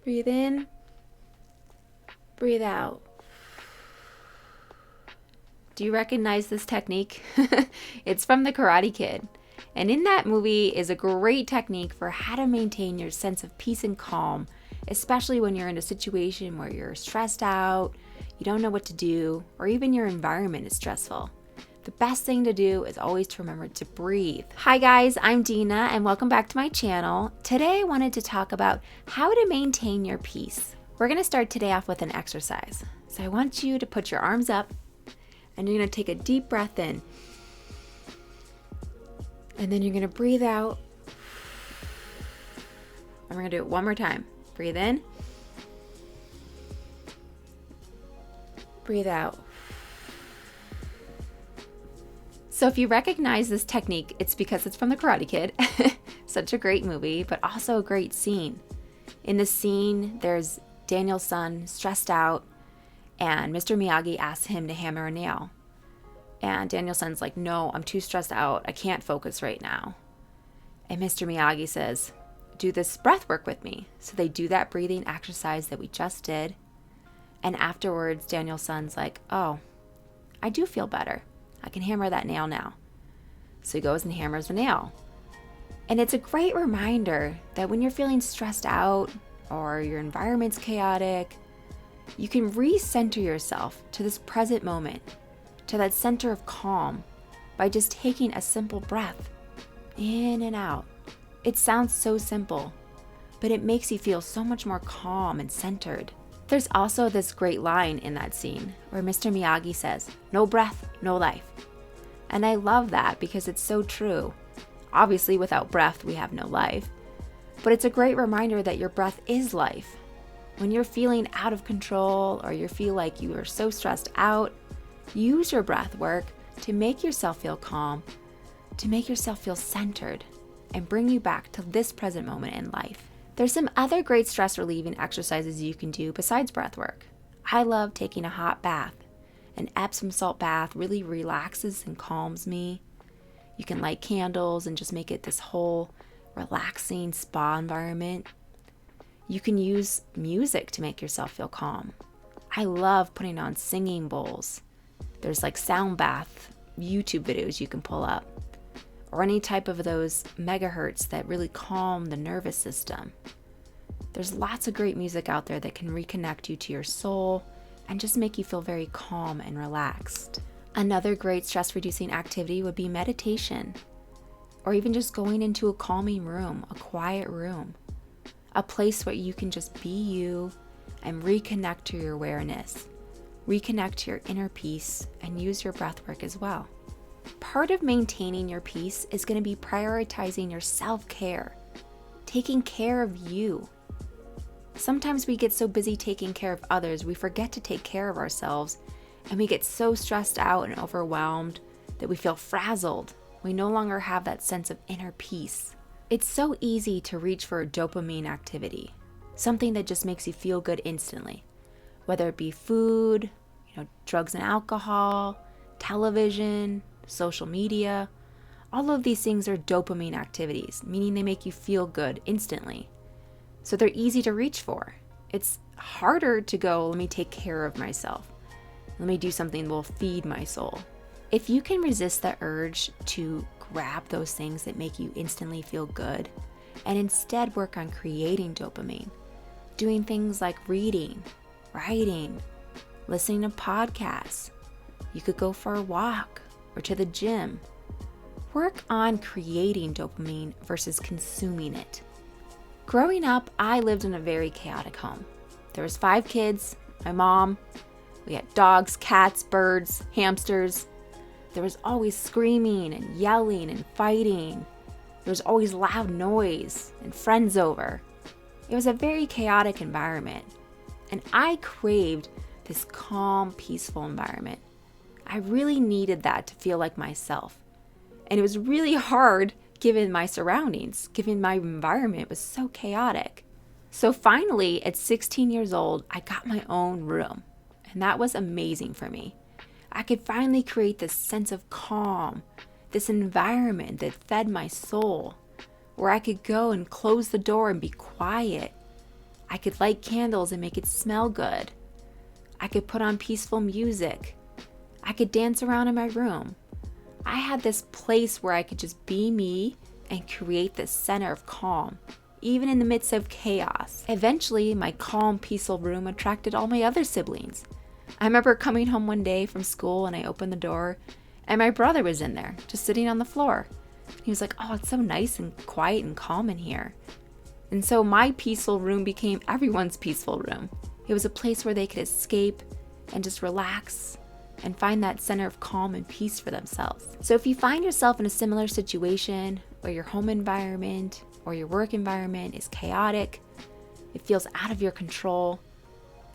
Breathe in, breathe out. Do you recognize this technique? It's from The Karate Kid. And in that movie is a great technique for how to maintain your sense of peace and calm, especially when you're in a situation where you're stressed out, you don't know what to do, or even your environment is stressful. The best thing to do is always to remember to breathe. Hi guys, I'm Dina and welcome back to my channel. Today I wanted to talk about how to maintain your peace. We're going to start today off with an exercise. So I want you to put your arms up and you're going to take a deep breath in. And then you're going to breathe out. And we're going to do it one more time. Breathe in. Breathe out. So if you recognize this technique, it's because it's from The Karate Kid. Such a great movie, but also a great scene. In the scene, there's Daniel's son stressed out, and Mr. Miyagi asks him to hammer a nail. And Daniel's son's like, no, I'm too stressed out. I can't focus right now. And Mr. Miyagi says, do this breath work with me. So they do that breathing exercise that we just did. And afterwards, Daniel's son's like, oh, I do feel better. I can hammer that nail now. So he goes and hammers the nail. And it's a great reminder that when you're feeling stressed out or your environment's chaotic, you can recenter yourself to this present moment, to that center of calm, by just taking a simple breath in and out. It sounds so simple, but it makes you feel so much more calm and centered. There's also this great line in that scene where Mr. Miyagi says, no breath, no life. And I love that because it's so true. Obviously, without breath, we have no life. But it's a great reminder that your breath is life. When you're feeling out of control or you feel like you are so stressed out, use your breath work to make yourself feel calm, to make yourself feel centered, and bring you back to this present moment in life. There's some other great stress relieving exercises you can do besides breath work. I love taking a hot bath. An Epsom salt bath really relaxes and calms me. You can light candles and just make it this whole relaxing spa environment. You can use music to make yourself feel calm. I love putting on singing bowls. There's like sound bath YouTube videos you can pull up, or any type of those megahertz that really calm the nervous system. There's lots of great music out there that can reconnect you to your soul and just make you feel very calm and relaxed. Another great stress-reducing activity would be meditation, or even just going into a calming room, a quiet room, a place where you can just be you and reconnect to your awareness, reconnect to your inner peace, and use your breath work as well. Part of maintaining your peace is going to be prioritizing your self-care, taking care of you. Sometimes we get so busy taking care of others, we forget to take care of ourselves, and we get so stressed out and overwhelmed that we feel frazzled. We no longer have that sense of inner peace. It's so easy to reach for a dopamine activity, something that just makes you feel good instantly, whether it be food, drugs and alcohol, television, social media. All of these things are dopamine activities, meaning they make you feel good instantly. So they're easy to reach for. It's harder to go, let me take care of myself. Let me do something that will feed my soul. If you can resist the urge to grab those things that make you instantly feel good, and instead work on creating dopamine, doing things like reading, writing, listening to podcasts. You could go for a walk or to the gym. Work on creating dopamine versus consuming it. Growing up, I lived in a very chaotic home. There was 5 kids, my mom. We had dogs, cats, birds, hamsters. There was always screaming and yelling and fighting. There was always loud noise and friends over. It was a very chaotic environment. And I craved this calm, peaceful environment. I really needed that to feel like myself. And it was really hard given my surroundings, given my environment was so chaotic. So finally, at 16 years old, I got my own room. And that was amazing for me. I could finally create this sense of calm, this environment that fed my soul, where I could go and close the door and be quiet. I could light candles and make it smell good. I could put on peaceful music. I could dance around in my room. I had this place where I could just be me and create this center of calm, even in the midst of chaos. Eventually, my calm, peaceful room attracted all my other siblings. I remember coming home one day from school and I opened the door and my brother was in there, just sitting on the floor. He was like, "Oh, it's so nice and quiet and calm in here." And so my peaceful room became everyone's peaceful room. It was a place where they could escape and just relax and find that center of calm and peace for themselves. So if you find yourself in a similar situation where your home environment or your work environment is chaotic, it feels out of your control,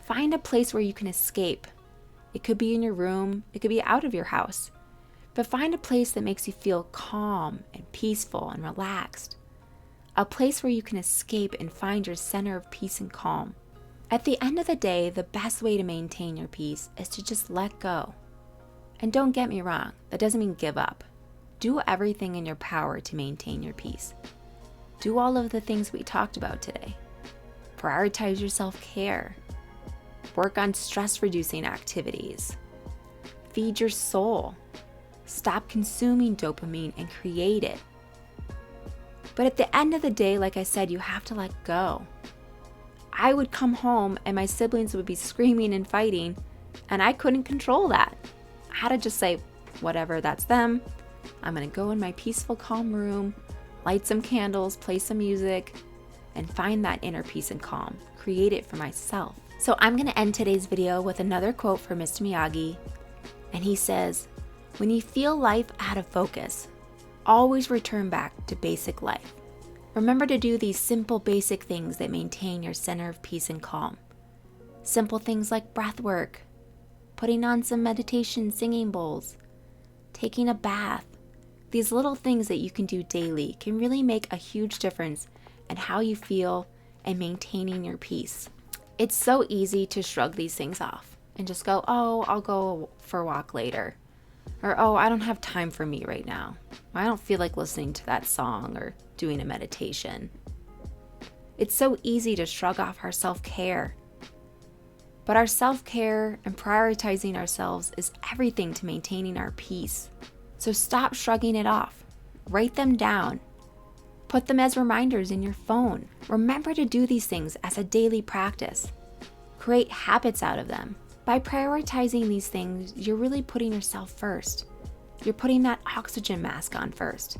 find a place where you can escape. It could be in your room, it could be out of your house, but find a place that makes you feel calm and peaceful and relaxed. A place where you can escape and find your center of peace and calm. At the end of the day, the best way to maintain your peace is to just let go. And don't get me wrong, that doesn't mean give up. Do everything in your power to maintain your peace. Do all of the things we talked about today. Prioritize your self-care. Work on stress-reducing activities. Feed your soul. Stop consuming dopamine and create it. But at the end of the day, like I said, you have to let go. I would come home and my siblings would be screaming and fighting, and I couldn't control that. I had to just say, whatever, that's them. I'm gonna go in my peaceful, calm room, light some candles, play some music, and find that inner peace and calm. Create it for myself. So I'm gonna end today's video with another quote from Mr. Miyagi, and he says, "When you feel life out of focus, always return back to basic life. Remember to do these simple basic things that maintain your center of peace and calm. Simple things like breath work, putting on some meditation singing bowls, taking a bath. These little things that you can do daily can really make a huge difference in how you feel and maintaining your peace. It's so easy to shrug these things off and just go, "Oh, I'll go for a walk later." Or, "Oh, I don't have time for me right now. I don't feel like listening to that song or doing a meditation." It's so easy to shrug off our self-care. But our self-care and prioritizing ourselves is everything to maintaining our peace. So stop shrugging it off. Write them down. Put them as reminders in your phone. Remember to do these things as a daily practice. Create habits out of them. By prioritizing these things, you're really putting yourself first. You're putting that oxygen mask on first.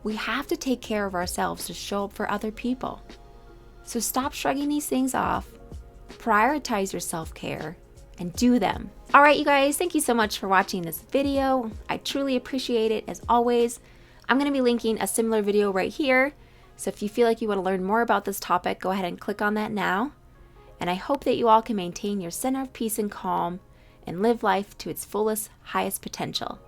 We have to take care of ourselves to show up for other people. So stop shrugging these things off, prioritize your self-care, and do them. All right, you guys, thank you so much for watching this video. I truly appreciate it, as always. I'm gonna be linking a similar video right here. So if you feel like you wanna learn more about this topic, go ahead and click on that now. And I hope that you all can maintain your center of peace and calm and live life to its fullest, highest potential.